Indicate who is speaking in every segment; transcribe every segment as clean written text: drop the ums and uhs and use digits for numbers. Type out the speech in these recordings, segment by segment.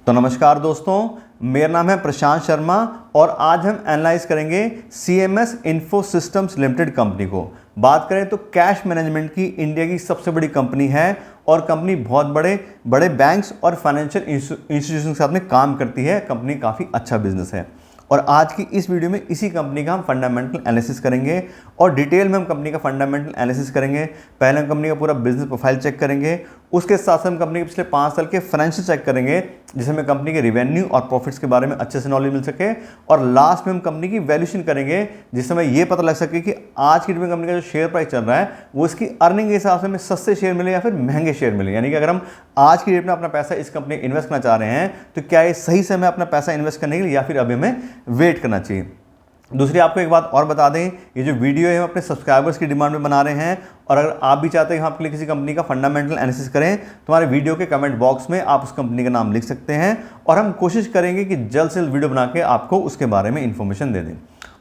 Speaker 1: तो नमस्कार दोस्तों, मेरा नाम है प्रशांत शर्मा और आज हम एनालाइज करेंगे CMS info systems limited company को। बात करें तो कैश मैनेजमेंट की इंडिया की सबसे बड़ी कंपनी है और कंपनी बहुत बड़े बड़े बैंक्स और फाइनेंशियल इंस्टीट्यूशन के साथ में काम करती है। कंपनी काफ़ी अच्छा बिजनेस है और आज की इस वीडियो में इसी कंपनी का हम फंडामेंटल एनालिसिस करेंगे और डिटेल में हम कंपनी का फंडामेंटल एनालिसिस करेंगे। पहले हम कंपनी का पूरा बिजनेस प्रोफाइल चेक करेंगे, उसके साथ साथ हम कंपनी के पिछले 5 साल के फाइनेंशियल चेक करेंगे जिसमें हमें कंपनी के रिवेन्यू और प्रॉफिट्स के बारे में अच्छे से नॉलेज मिल सके और लास्ट में हम कंपनी की वैल्यूएशन करेंगे जिससे हमें ये पता लग सके कि आज की डेट में कंपनी का जो शेयर प्राइस चल रहा है वो इसकी अर्निंग के हिसाब से हमें सस्ते शेयर मिले या फिर महंगे शेयर मिले। यानी कि अगर हम आज की डेट में अपना पैसा इस कंपनी इन्वेस्ट करना चाह रहे हैं तो क्या ये सही समय अपना पैसा इन्वेस्ट करने के लिए या फिर अभी हमें वेट करना चाहिए। दूसरी आपको एक बात और बता दें, ये जो वीडियो है हम अपने सब्सक्राइबर्स की डिमांड में बना रहे हैं और अगर आप भी चाहते हैं कि हम आपके लिए किसी कंपनी का फंडामेंटल एनालिसिस करें तो हमारे वीडियो के कमेंट बॉक्स में आप उस कंपनी का नाम लिख सकते हैं और हम कोशिश करेंगे कि जल्द से जल्द वीडियो बना के आपको उसके बारे में इंफॉर्मेशन दे दें।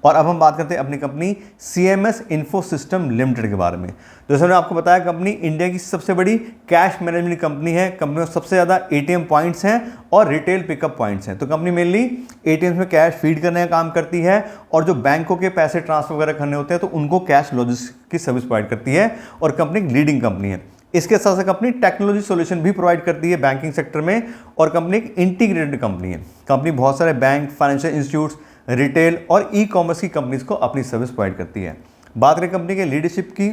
Speaker 1: और अब हम बात करते हैं अपनी company CMS info system limited के बारे में। जैसे मैंने आपको बताया, कंपनी इंडिया की सबसे बड़ी कैश मैनेजमेंट कंपनी है। कंपनी में सबसे ज़्यादा ATM पॉइंट्स हैं और रिटेल पिकअप पॉइंट्स हैं। तो कंपनी मेनली ATM में कैश फीड करने का काम करती है और जो बैंकों के पैसे ट्रांसफर वगैरह करने होते हैं तो उनको कैश लॉजिस्टिक्स की सर्विस प्रोवाइड करती है और कंपनी एक लीडिंग कंपनी है। इसके साथ साथ कंपनी टेक्नोलॉजी सॉल्यूशन भी प्रोवाइड करती है बैंकिंग सेक्टर में और कंपनी एक इंटीग्रेटेड कंपनी है। कंपनी बहुत सारे बैंक, फाइनेंशियल इंस्टीट्यूट्स, रिटेल और ई-कॉमर्स की कंपनीज को अपनी सर्विस प्रोवाइड करती है। बात करें कंपनी के लीडरशिप की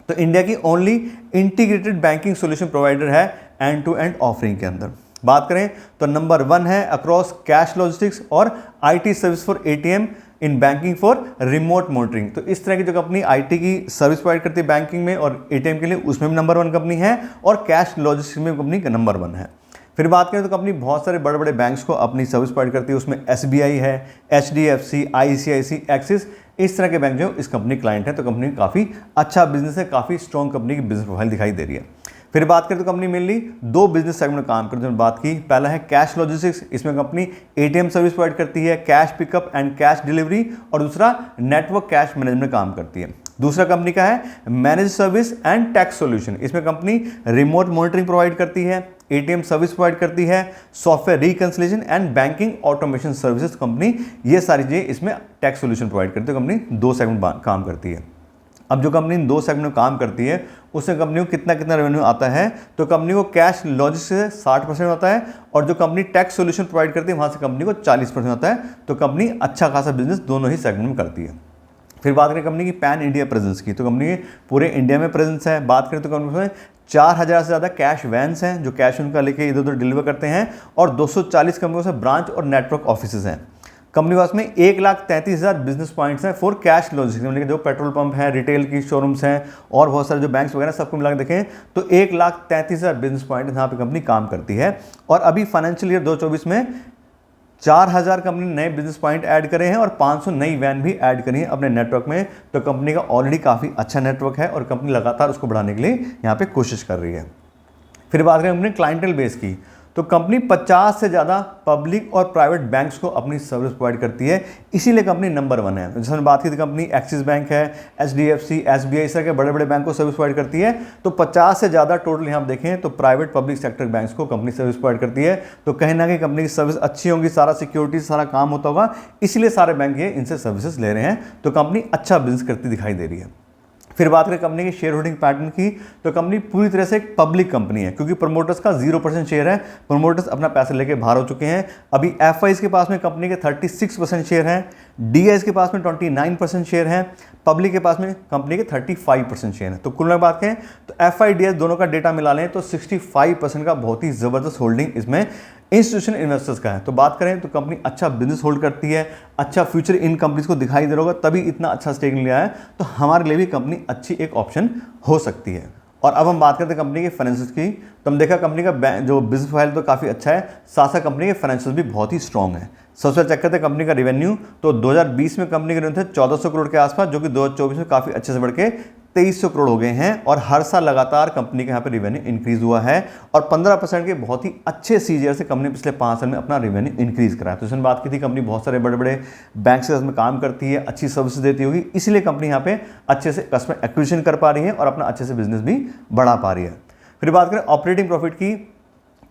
Speaker 1: तो इंडिया की only integrated banking solution provider है एंड टू एंड ऑफरिंग के अंदर। बात करें तो नंबर 1 है अक्रॉस कैश लॉजिस्टिक्स और IT service for ATM in banking for remote monitoring. तो इस तरह की जो कंपनी IT की सर्विस प्रोवाइड करती है बैंकिंग में और ATM के लिए, उसमें भी नंबर 1 कंपनी है और कैश लॉजिस्टिक्स में कंपनी नंबर 1 है। फिर बात करें तो कंपनी बहुत सारे बड़े बड़े बैंक्स को अपनी सर्विस प्रोवाइड करती है। उसमें SBI है, HDFC, ICICI, एक्सिस, इस तरह के बैंक जो इस कंपनी क्लाइंट है। तो कंपनी काफ़ी अच्छा बिजनेस है, काफ़ी स्ट्रॉन्ग कंपनी की बिजनेस प्रोफाइल दिखाई दे रही है। फिर बात करें तो कंपनी मेनली 2 बिजनेस सेगमेंट में काम करती है। बात की, पहला है कैश लॉजिस्टिक्स, इसमें कंपनी ATM सर्विस प्रोवाइड करती है, cash pickup and cash delivery, और दूसरा नेटवर्क कैश मैनेजमेंट काम करती है। दूसरा कंपनी का है manage service and tax solution, इसमें कंपनी रिमोट मॉनिटरिंग प्रोवाइड करती है, ATM सर्विस प्रोवाइड करती है, software reconciliation and banking automation services company, ये सारी चीज़ें इसमें टैक्स सॉल्यूशन प्रोवाइड करती है। कंपनी 2 सेगमेंट काम करती है। अब जो कंपनी इन 2 सेगमेंट में काम करती है उससे कंपनी को कितना कितना रेवेन्यू आता है, तो कंपनी को कैश लॉजिस्टिक्स से 60% आता है और जो कंपनी टैक्स सॉल्यूशन प्रोवाइड करती है वहाँ से कंपनी को 40% आता है। तो कंपनी अच्छा खासा बिजनेस दोनों ही सेगमेंट में करती है। फिर बात करें कंपनी की पैन इंडिया प्रेजेंस की, तो कंपनी के पूरे इंडिया में प्रेजेंस है। बात करें तो कंपनी में 4000 से ज़्यादा कैश वैन्स हैं जो कैश उनका लेके इधर उधर डिलीवर करते हैं और 240 कंपनियों से ब्रांच और नेटवर्क ऑफिसेज हैं। कंपनी पास में 1,33,000 बिजनेस पॉइंट्स हैं फॉर कैश लॉजिस्टिक्स, मतलब जो पेट्रोल पंप हैं, रिटेल की शोरूम्स हैं और बहुत सारे जो बैंक्स वगैरह सबको मिला के देखें तो 1,33,000 बिजनेस पॉइंट यहाँ पे कंपनी काम करती है। और अभी फाइनेंशियल ईयर 2024 में 4000 कंपनी नए बिजनेस पॉइंट ऐड करे हैं और 500 नई वैन भी ऐड करी हैं अपने नेटवर्क में। तो कंपनी का ऑलरेडी काफ़ी अच्छा नेटवर्क है और कंपनी लगातार उसको बढ़ाने के लिए यहाँ पे कोशिश कर रही है। फिर बात करें अपने क्लाइंटल बेस की, तो कंपनी 50 से ज़्यादा पब्लिक और प्राइवेट बैंक्स को अपनी सर्विस प्रोवाइड करती है, इसीलिए कंपनी नंबर 1 है। जैसे हमने बात की थी, कंपनी एक्सिस बैंक है, HDFC, SBI, इस तरह के बड़े बड़े बैंक को सर्विस प्रोवाइड करती है। तो 50 से ज़्यादा टोटल यहाँ देखें तो प्राइवेट पब्लिक सेक्टर बैंक्स को कंपनी सर्विस प्रोवाइड करती है। तो कहीं ना कहीं कंपनी की सर्विस अच्छी होगी, सारा सिक्योरिटी सारा काम होता होगा, इसीलिए सारे बैंक ये इनसे सर्विसेज ले रहे हैं। तो कंपनी अच्छा बिजनेस करती दिखाई दे रही है। फिर बात करें कंपनी के शेयर होल्डिंग पैटर्न की, तो कंपनी पूरी तरह से एक पब्लिक कंपनी है क्योंकि प्रमोटर्स का 0% शेयर है। प्रमोटर्स अपना पैसा लेके बाहर हो चुके हैं। अभी FIs के पास में कंपनी के 36% शेयर हैं, DIs के पास में 29% शेयर हैं, पब्लिक के पास में कंपनी के 35% शेयर हैं। तो कुल मिलाकर बात करें तो FI DIs दोनों का डेटा मिला लें तो 65% का बहुत ही ज़बरदस्त होल्डिंग इसमें इंस्टीट्यूशनल इन्वेस्टर्स का है। तो बात करें तो कंपनी अच्छा बिजनेस होल्ड करती है, अच्छा फ्यूचर इन कंपनीज को दिखाई दे रहा होगा, तभी इतना अच्छा स्टेक लिया है। तो हमारे लिए भी कंपनी अच्छी एक ऑप्शन हो सकती है। और अब हम बात करते हैं कंपनी के फाइनेंशियल की, तो हम देखा कंपनी का जो बिजनेस प्रोफाइल तो काफ़ी अच्छा है, साथ साथ कंपनी के फाइनेंशियल भी बहुत ही स्ट्रॉन्ग है। सबसे चेक करते हैं कंपनी का रेवेन्यू, तो 2020 में कंपनी के रेवेन्यू थे 1400 करोड़ के आसपास, जो कि 2024 में काफ़ी अच्छे से बढ़ के 2300 करोड़ हो गए हैं। और हर साल लगातार कंपनी के यहाँ पे रेवेन्यू इंक्रीज हुआ है और 15% के बहुत ही अच्छे सीजीआर से कंपनी पिछले 5 साल में अपना रेवेन्यू इंक्रीज करा है। तो इसमें बात की थी, कंपनी बहुत सारे बड़े बड़े बैंक से में काम करती है, अच्छी सर्विस देती होगी, इसलिए कंपनी यहाँ पे अच्छे से कस्टमर एक्विजिशन कर पा रही है और अपना अच्छे से बिजनेस भी बढ़ा पा रही है। फिर बात करें ऑपरेटिंग प्रॉफिट की,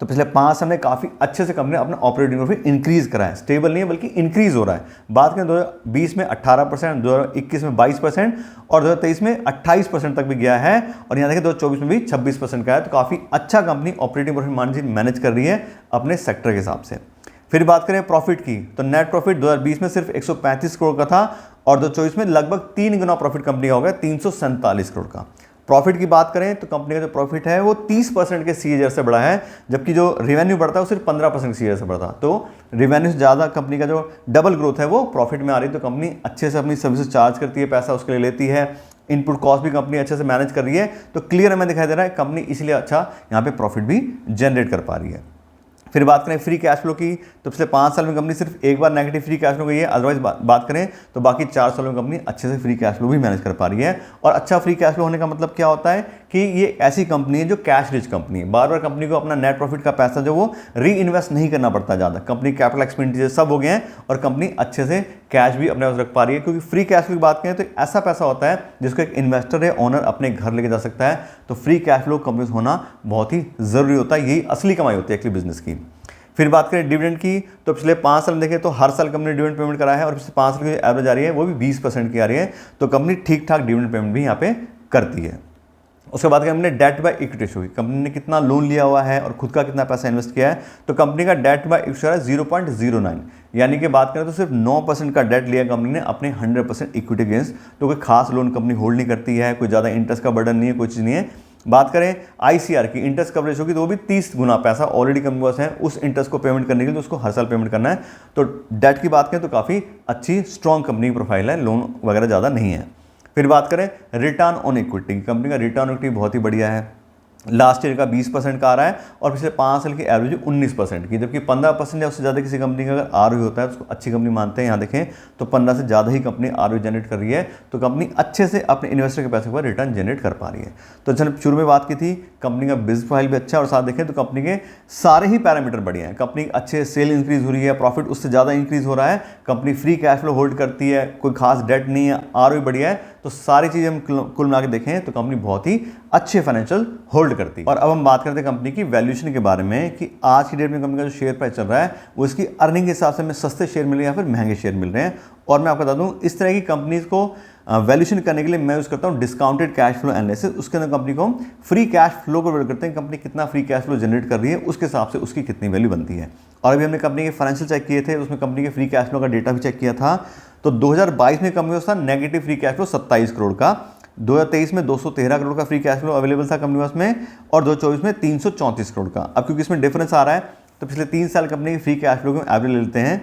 Speaker 1: तो पिछले 5 साल में काफ़ी अच्छे से कंपनी ने अपना ऑपरेटिंग प्रॉफिट इंक्रीज करा है, स्टेबल नहीं है बल्कि इंक्रीज हो रहा है। बात करें 2020 में 18%, 2021 में 22% और 2023 में 28% तक भी गया है, और यहाँ देखें 2024 में भी 26% का है। तो काफ़ी अच्छा company operating profit margin manage कर रही है अपने सेक्टर के हिसाब से। फिर बात करें प्रॉफिट की, तो नेट प्रॉफिट 2020 में सिर्फ 135 करोड़ का था और 2024 में लगभग 3 गुना प्रॉफिट कंपनी का हो गया 347 करोड़ का। प्रॉफिट की बात करें तो कंपनी का जो प्रॉफिट है वो 30% के सीएजीआर से बढ़ा है, जबकि जो रेवेन्यू बढ़ता है वो सिर्फ 15% सीएजीआर से बढ़ता है। तो रेवेन्यू से ज़्यादा कंपनी का जो डबल ग्रोथ है वो प्रॉफिट में आ रही है। तो कंपनी अच्छे से अपनी सर्विसेज चार्ज करती है, पैसा उसके लिए लेती है, इनपुट कॉस्ट भी कंपनी अच्छे से मैनेज कर रही है। तो क्लियर हमें दिखाई दे रहा है कंपनी इसलिए अच्छा यहाँ पे प्रॉफिट भी जनरेट कर पा रही है। फिर बात करें फ्री कैश फ्लो की, तो पिछले 5 साल में कंपनी सिर्फ एक बार नेगेटिव फ्री कैश फ्लो गई है, अदरवाइज बात करें तो बाकी 4 सालों में कंपनी अच्छे से फ्री कैश फ्लो भी मैनेज कर पा रही है। और अच्छा फ्री कैश फ्लो होने का मतलब क्या होता है कि ये ऐसी कंपनी है जो कैश रिच कंपनी है। बार बार कंपनी को अपना नेट प्रॉफिट का पैसा जो वो री इन्वेस्ट नहीं करना पड़ता ज़्यादा, कंपनी कैपिटल एक्सपेंडिचर सब हो गए हैं और कंपनी अच्छे से कैश भी अपने पास रख पा रही है। क्योंकि फ्री कैश फ्लो की बात करें तो ऐसा पैसा होता है जिसको एक इन्वेस्टर है ओनर अपने घर लेके जा सकता है। तो फ्री कैश फ्लो कंपनी होना बहुत ही ज़रूरी होता है, यही असली कमाई होती है एक्चुअली बिजनेस की। फिर बात करें डिविडेंड की, तो पिछले 5 साल में देखें तो हर साल कंपनी डिविडेंड पेमेंट करा है और पिछले 5 साल की एवरेज आ रही है वो भी 20% की आ रही है। तो कंपनी ठीक ठाक डिविडेंड पेमेंट भी यहाँ पे करती है। उसके बाद हमने डेट बाय इक्विटी रेशियो की, कंपनी ने कितना लोन लिया हुआ है और खुद का कितना पैसा इन्वेस्ट किया है। तो कंपनी का डेट बाय इक्विटी है 0.09, यानी कि बात करें तो सिर्फ 9% का डेट लिया कंपनी ने अपने 100% इक्विटी अगेंस्ट। तो कोई खास लोन कंपनी होल्ड नहीं करती है, कोई ज़्यादा इंटरेस्ट का बर्डन नहीं है, कोई चीज़ नहीं है। बात करें आईसीआर की, इंटरेस्ट कवरेज होगी तो वो भी 30 गुना पैसा ऑलरेडी कंपनी के पास है, उस इंटरेस्ट को पेमेंट करने के लिए तो उसको हर साल पेमेंट करना है। तो डेट की बात करें तो काफ़ी अच्छी स्ट्रॉन्ग कंपनी की प्रोफाइल है, लोन वगैरह ज़्यादा नहीं है। फिर बात करें रिटर्न ऑन इक्विटी, कंपनी का रिटर्न ऑन इक्विटी बहुत ही बढ़िया है, लास्ट ईयर का 20% का आ रहा है और पिछले 5 साल की एवरेज 19% की, जबकि 15% या उससे ज़्यादा किसी कंपनी का अगर आरओई होता है तो उसको अच्छी कंपनी मानते हैं। यहाँ देखें तो 15 से ज़्यादा ही कंपनी आरओई जनरेट कर रही है। तो कंपनी अच्छे से अपने इन्वेस्टर के पैसे पर रिटर्न जनरेट कर पा रही है। तो जब शुरू में बात की थी कंपनी का बिजनेस प्रोफाइल भी अच्छा है और साथ देखें तो कंपनी के सारे ही पैरामीटर बढ़िया हैं। कंपनी अच्छे सेल इंक्रीज हो रही है, प्रॉफिट उससे ज़्यादा इंक्रीज हो रहा है, company free cash flow hold करती है, कोई खास डेट नहीं है, आरओई बढ़िया है। तो सारी चीज़ें हम कुल मिला के देखें तो कंपनी बहुत ही अच्छे फाइनेंशियल होल्ड करती है। और अब हम बात करते हैं कंपनी की वैल्यूएशन के बारे में कि आज की डेट में कंपनी का जो शेयर प्राइस चल रहा है वो इसकी अर्निंग के हिसाब से हमें सस्ते शेयर मिल रहे हैं या फिर महंगे शेयर मिल रहे हैं। और मैं आपको बता दूं इस तरह की कंपनीज को वैल्यूएशन करने के लिए मैं यूज़ करता हूं डिस्काउंटेड कैश फ्लो एनालिसिस। उसके अंदर कंपनी को हम फ्री कैश फ्लो को वैल्यू करते हैं, कंपनी कितना फ्री कैश फ्लो जनरेट कर रही है उसके हिसाब से उसकी कितनी वैल्यू बनती है। और अभी हमने कंपनी के फाइनेंशियल चेक किए थे, उसमें कंपनी के फ्री कैश फ्लो का डेटा भी चेक किया था। तो 2022 में कंपनी का negative free cash flow 27 crore का, 2023 में 213 करोड़ का फ्री कैश फ्लो अवेलेबल था कंपनी पास में और 2024 में 334 करोड़ का। अब क्योंकि इसमें डिफरेंस आ रहा है तो पिछले 3 साल कंपनी की फ्री कैश फ्लो को एवरेज लेते हैं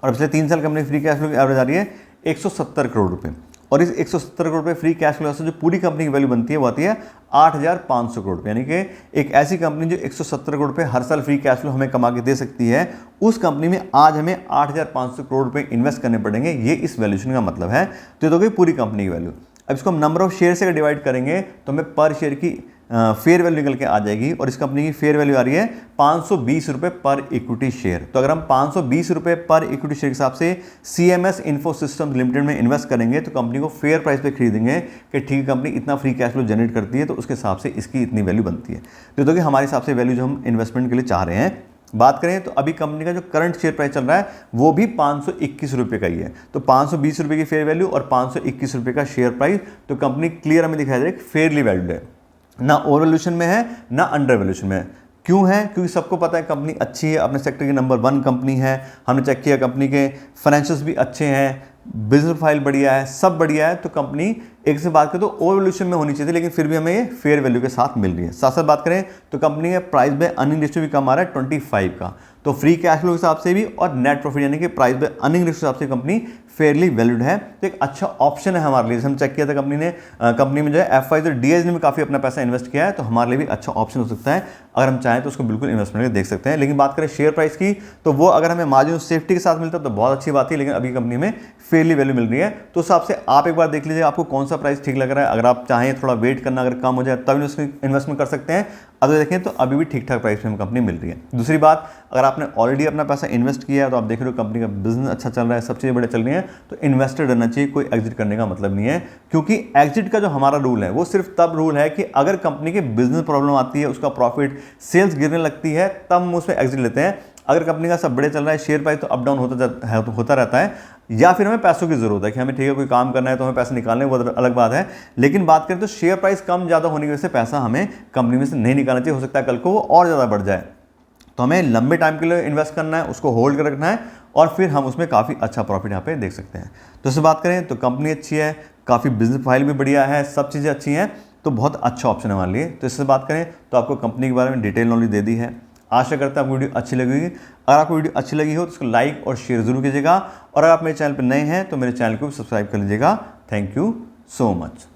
Speaker 1: और पिछले 3 साल कंपनी की फ्री कैश फ्लो की एवरेज आ रही है 170 करोड़ रुपये। और इस 170 करोड़ रुपये फ्री कैश फ्लो से जो पूरी कंपनी की वैल्यू बनती है वो आती है 8,500 करोड़ रुपये। यानी कि एक ऐसी कंपनी जो 170 करोड़ रुपये हर साल फ्री कैश फ्लो हमें कमा के दे सकती है, उस कंपनी में आज हमें 8,500 करोड़ रुपये इन्वेस्ट करने पड़ेंगे। ये इस वैल्यूएशन का मतलब है। तो ये तो गई पूरी कंपनी की वैल्यू। अब इसको हम नंबर ऑफ शेयर से डिवाइड करेंगे तो हमें पर शेयर की फेयर वैल्यू निकल के आ जाएगी और इस कंपनी की फेयर वैल्यू आ रही है 520 रुपये पर इक्विटी शेयर। तो अगर हम 520 रुपये पर इक्विटी शेयर के हिसाब से CMS इन्फो सिस्टम्स लिमिटेड में इन्वेस्ट करेंगे तो कंपनी को फेयर प्राइस पे खरीदेंगे कि ठीक है कंपनी इतना फ्री कैश फ्लो जनरेट करती है तो उसके हिसाब से इसकी इतनी वैल्यू बनती है। तो हमारे हिसाब से वैल्यू जो हम इन्वेस्टमेंट के लिए चाह रहे हैं। बात करें तो अभी कंपनी का जो करंट शेयर प्राइस चल रहा है वो भी 521 रुपये का ही है। तो 520 रुपये की फेयर वैल्यू और 521 रुपये का शेयर प्राइस, तो कंपनी क्लियर हमें दिखाई दे रही है फेयरली वैल्यूड है, ना ओवर वैल्यूएशन में है ना अंडर वैल्यूएशन में है। क्यों है? क्योंकि सबको पता है कंपनी अच्छी है, अपने सेक्टर की नंबर 1 कंपनी है। हमने चेक किया कंपनी के फाइनेंशियल्स भी अच्छे हैं, बिजनेस प्रोफाइल बढ़िया है, सब बढ़िया है। तो कंपनी एक से बात करें तो ओवर वैल्यूएशन में होनी चाहिए थी, लेकिन फिर भी हमें ये फेयर वैल्यू के साथ मिल रही है। साथ साथ बात करें तो कंपनी का प्राइस बाय अर्निंग रेशियो भी कम आ रहा है 25 का। तो फ्री कैश फ्लो के हिसाब से भी और नेट प्रॉफिट यानी कि प्राइस बाय अर्निंग रेशियो के हिसाब से कंपनी फेयरली वैल्यूड है। तो एक अच्छा ऑप्शन है हमारे लिए। हम चेक किया था कंपनी में जो है FI और DIS ने भी काफ़ी अपना पैसा इन्वेस्ट किया है, तो हमारे लिए भी अच्छा ऑप्शन हो सकता है। अगर हम चाहें तो उसको बिल्कुल इन्वेस्टमेंट देख सकते हैं। लेकिन बात करें शेयर प्राइस की तो वो अगर हमें मार्जिन सेफ्टी के साथ मिलता है तो बहुत अच्छी बात है, लेकिन अभी कंपनी में फेयरली वैल्यू मिल रही है। तो उस हिसाब से आप एक बार देख लीजिए आपको कौन सा सा प्राइस ठीक लग रहा है। अगर आप चाहें थोड़ा वेट करना, अगर कम हो जाए तब इन्वेस्टमेंट कर सकते हैं। अगर देखें तो अभी भी ठीक ठाक प्राइस में कंपनी मिल रही है। दूसरी बात, अगर आपने ऑलरेडी अपना पैसा इन्वेस्ट किया है तो आप देख रहे हो कंपनी का बिजनेस अच्छा चल रहा है, सब चीज़ें बढ़िया चल रही हैं, तो इन्वेस्टेड रहना चाहिए, कोई एग्जिट करने का मतलब नहीं है। क्योंकि एग्जिट का जो हमारा रूल है वो सिर्फ तब रूल है कि अगर कंपनी के बिजनेस प्रॉब्लम आती है, उसका प्रॉफिट, सेल्स गिरने लगती है, तब हम उसमें एग्जिट लेते हैं। अगर कंपनी का सब बढ़िया चल रहा है, शेयर प्राइस तो अप डाउन होता रहता है, या फिर हमें पैसों की जरूरत है कि हमें ठीक है कोई काम करना है तो हमें पैसे निकालने, वो अलग बात है। लेकिन बात करें तो शेयर प्राइस कम ज़्यादा होने की वजह से पैसा हमें कंपनी में से नहीं निकालना चाहिए। हो सकता है कल को वो और ज़्यादा बढ़ जाए, तो हमें लंबे टाइम के लिए इन्वेस्ट करना है, उसको होल्ड कर रखना है, और फिर हम उसमें काफ़ी अच्छा प्रॉफिट यहाँ पे देख सकते हैं। तो इससे बात करें तो कंपनी अच्छी है, काफ़ी बिजनेस प्रोफाइल भी बढ़िया है, सब चीज़ें अच्छी हैं, तो बहुत अच्छा ऑप्शन है हमारे लिए। तो इससे बात करें तो आपको कंपनी के बारे में डिटेल नॉलेज दे दी है। आशा करता हूँ आपको वीडियो अच्छी लगेगी। अगर आपको वीडियो अच्छी लगी हो तो उसको लाइक और शेयर जरूर कीजिएगा, और अगर आप मेरे चैनल पर नए हैं तो मेरे चैनल को भी सब्सक्राइब कर लीजिएगा। Thank you so much.